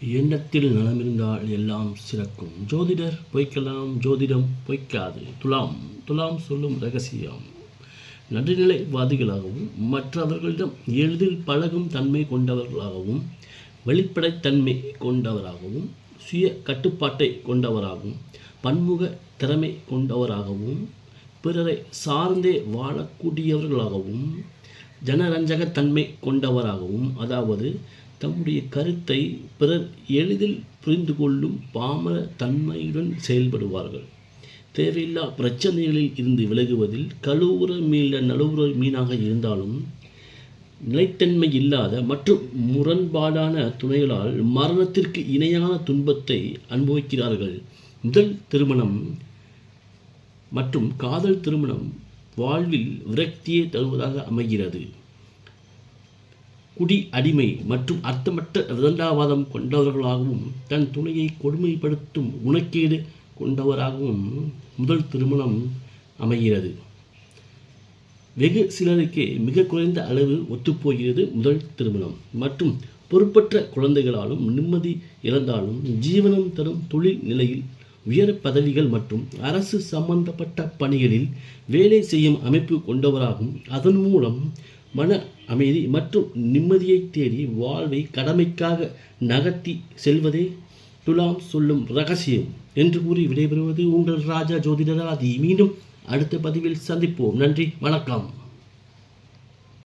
எண்ணத்தில் நலமிருந்தால் எல்லாம் சிறக்கும். ஜோதிடர் பொய்க்கலாம், ஜோதிடம் பொய்க்காது. துலாம் சொல்லும் ரகசியம். நடுநிலைவாதிகளாகவும் மற்றவர்களிடம் எளிதில் பழகும் தன்மை கொண்டவர்களாகவும் வெளிப்படைத்தன்மை கொண்டவராகவும் சுய கட்டுப்பாட்டை கொண்டவராகவும் பன்முக திறமை கொண்டவராகவும் பிறரை சார்ந்தே வாழக்கூடியவர்களாகவும் ஜனரஞ்சகத்தன்மை கொண்டவராகவும், அதாவது தம்முடைய கருத்தை பிறர் எளிதில் புரிந்து கொள்ளும் பாமர தன்மையுடன் செயல்படுவார்கள். தேவையில்லா பிரச்சனைகளில் இருந்து விலகுவதில் கழுவுற மீள நழுவுற மீனாக இருந்தாலும் நிலைத்தன்மை இல்லாத மற்றும் முரண்பாடான துணைகளால் மரணத்திற்கு இணையான துன்பத்தை அனுபவிக்கிறார்கள். முதல் திருமணம் மற்றும் காதல் திருமணம் வாழ்வில் விரக்தியை தருவதாக அமைகிறது. குடி அடிமை மற்றும் அர்த்தமற்ற விதண்டாவாதம் கொண்டவர்களாகவும் தன் துணையை கொடுமைப்படுத்தும் குணக்கேடு கொண்டவராகவும் முதல் திருமணம் அமைகிறது. வெகு சிலருக்கே மிக குறைந்த அளவு ஒத்துப்போகிறது முதல் திருமணம். மற்றும் பொறுப்பற்ற குழந்தைகளாலும் நிம்மதி இழந்தாலும் ஜீவனம் தரும் தொழில் நிலையில் உயர் பதவிகள் மற்றும் அரசு சம்பந்தப்பட்ட பணிகளில் வேலை செய்யும் அமைப்பு கொண்டவராகும். அதன் மூலம் மன அமைதி மற்றும் நிம்மதியை தேடி வாழ்வை கடமைக்காக நகர்த்தி செல்வதே துலாம் சொல்லும் ரகசியம் என்று கூறி விடைபெறுவது உங்கள் ராஜா ஜோதிடராதி. மீண்டும் அடுத்த பதிவில் சந்திப்போம். நன்றி, வணக்கம்.